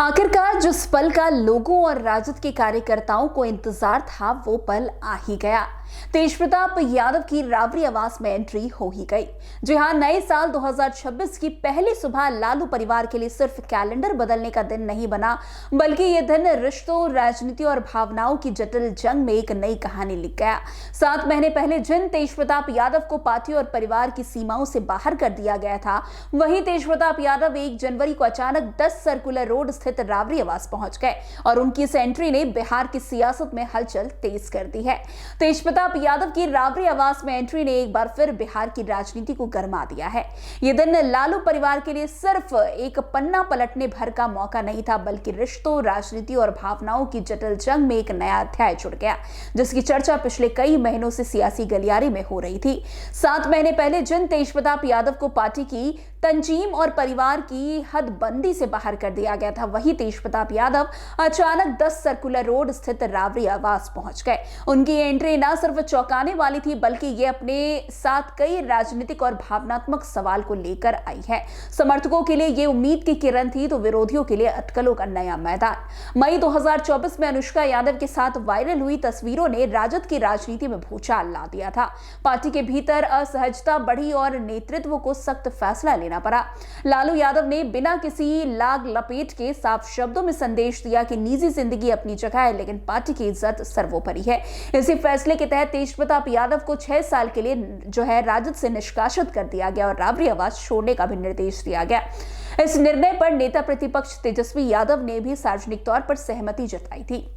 आखिरकार जिस पल का लोगों और राजद के कार्यकर्ताओं को इंतजार था वो पल आ ही गया। तेजप्रताप यादव की राबरी आवास में एंट्री हो ही गई। जी हां, नए साल 2026 की पहली सुबह लालू परिवार के लिए सिर्फ कैलेंडर बदलने का दिन नहीं बना, बल्कि ये दिन रिश्तों, राजनीति और भावनाओं की जटिल जंग में एक नई कहानी लिख गया। 7 महीने पहले जिन तेजप्रताप यादव को पार्टी और परिवार की सीमाओं से बाहर कर दिया गया था, वहीं तेजप्रताप यादव 1 जनवरी को अचानक 10 सर्कुलर रोड स्थित राबरी आवास पहुंच गए और उनकी इस एंट्री ने बिहार की सियासत में हलचल तेज कर दी है। तेजप्रताप यादव की राबरी आवास में एंट्री ने एक बार फिर बिहार की राजनीति को गरमा दिया है। यह दिन लालू परिवार के लिए सिर्फ एक पन्ना पलटने भर का मौका नहीं था, बल्कि रिश्तों, राजनीति और भावनाओं की जटिल जंग में एक नया अध्याय जुड़ गया, जिसकी चर्चा पिछले कई महीनों से सियासी गलियारे में हो रही थी। 7 महीने पहले जिन तेजप्रताप यादव को पार्टी की तंजीम और परिवार की हदबंदी से बाहर कर दिया गया था, वही तेजप्रताप यादव अचानक 10 सर्कुलर रोड स्थित राबरी आवास पहुंच गए। उनकी एंट्री न सिर्फ चौंकाने वाली थी, बल्कि ये अपने साथ कई राजनीतिक और भावनात्मक सवाल को लेकर आई है। समर्थकों के लिए ये उम्मीद की किरण थी, तो विरोधियों के लिए अटकलों का नया मैदान। मई 2024 में अनुष्का यादव के साथ वायरल हुई तस्वीरों ने राजद की राजनीति में भूचाल ला दिया था। पार्टी के भीतर असहजता बढ़ी और नेतृत्व को सख्त फैसला लेना पड़ा। लालू यादव ने बिना किसी लाग लपेट के साफ शब्दों में संदेश दिया कि निजी जिंदगी अपनी जगह है, लेकिन पार्टी की इज्जत सर्वोपरि है। इसी फैसले के तहत तेजप्रताप यादव को 6 साल के लिए राजद से निष्कासित कर दिया गया और राबरी आवास छोड़ने का भी निर्देश दिया गया। इस निर्णय पर नेता प्रतिपक्ष तेजस्वी यादव ने भी सार्वजनिक तौर पर सहमति जताई थी।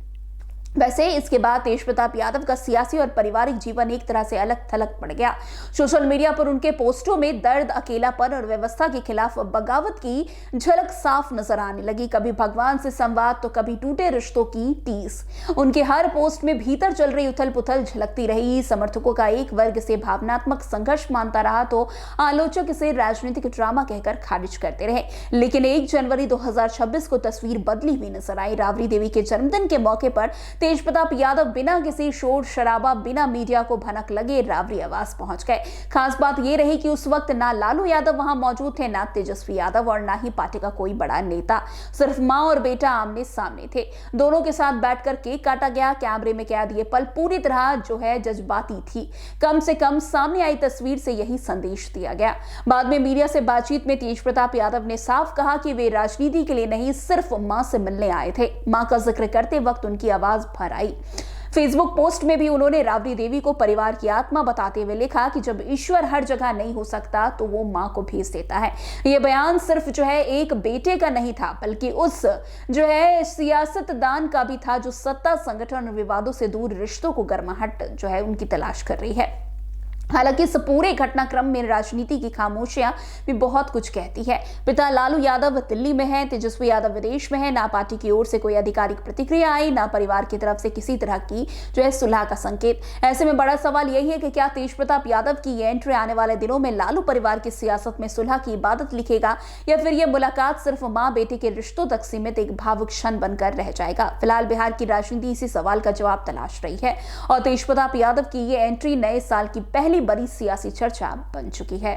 वैसे इसके बाद तेजप्रताप यादव का सियासी और पारिवारिक जीवन एक तरह से अलग थलग पड़ गया। सोशल मीडिया पर उनके पोस्टों में दर्द, अकेलापन और व्यवस्था के खिलाफ बगावत की झलक साफ नजर आने लगी। कभी भगवान से संवाद तो कभी टूटे रिश्तों की टीस। उनके हर पोस्ट में भीतर चल रही उथल पुथल झलकती रही। समर्थकों का एक वर्ग इसे भावनात्मक संघर्ष मानता रहा, तो आलोचक इसे राजनीतिक ड्रामा कहकर खारिज करते रहे। लेकिन 1 जनवरी 2026 को तस्वीर बदली हुई नजर आई। राबड़ी देवी के जन्मदिन के मौके पर तेजप्रताप यादव बिना किसी शोर शराबा, बिना मीडिया को भनक लगे राबड़ी आवास पहुंच गए। खास बात यह रही कि उस वक्त ना लालू यादव वहां मौजूद थे, ना तेजस्वी यादव और ना ही पार्टी का कोई बड़ा नेता। सिर्फ मां और बेटा आमने सामने थे। दोनों के साथ बैठकर केक काटा गया। कैमरे में कैद ये पल पूरी तरह जज्बाती थी। कम से कम सामने आई तस्वीर से यही संदेश दिया गया। बाद में मीडिया से बातचीत में तेजप्रताप यादव ने साफ कहा कि वे राजनीति के लिए नहीं, सिर्फ मां से मिलने आए थे। मां का जिक्र करते वक्त उनकी आवाज भर आई। फेसबुक पोस्ट में भी उन्होंने राबड़ी देवी को परिवार की आत्मा बताते हुए लिखा कि जब ईश्वर हर जगह नहीं हो सकता तो वो मां को भेज देता है। ये बयान सिर्फ एक बेटे का नहीं था, बल्कि उस सियासतदान का भी था जो सत्ता, संगठन और विवादों से दूर रिश्तों को गर्माहट उनकी तलाश कर रही है। हालांकि इस पूरे घटनाक्रम में राजनीति की खामोशियां भी बहुत कुछ कहती है। पिता लालू यादव दिल्ली में हैं, तेजस्वी यादव विदेश में हैं। ना पार्टी की ओर से कोई आधिकारिक प्रतिक्रिया आई, ना परिवार की तरफ से किसी तरह की सुलह का संकेत। ऐसे में बड़ा सवाल यही है कि क्या तेजप्रताप यादव की ये एंट्री आने वाले दिनों में लालू परिवार की सियासत में सुलह की इबादत लिखेगा, या फिर यह मुलाकात सिर्फ मां बेटे के रिश्तों तक सीमित एक भावुक क्षण बनकर रह जाएगा। फिलहाल बिहार की राजनीति इसी सवाल का जवाब तलाश रही है और तेजप्रताप यादव की ये एंट्री नए साल की पहली बड़ी सियासी चर्चा बन चुकी है।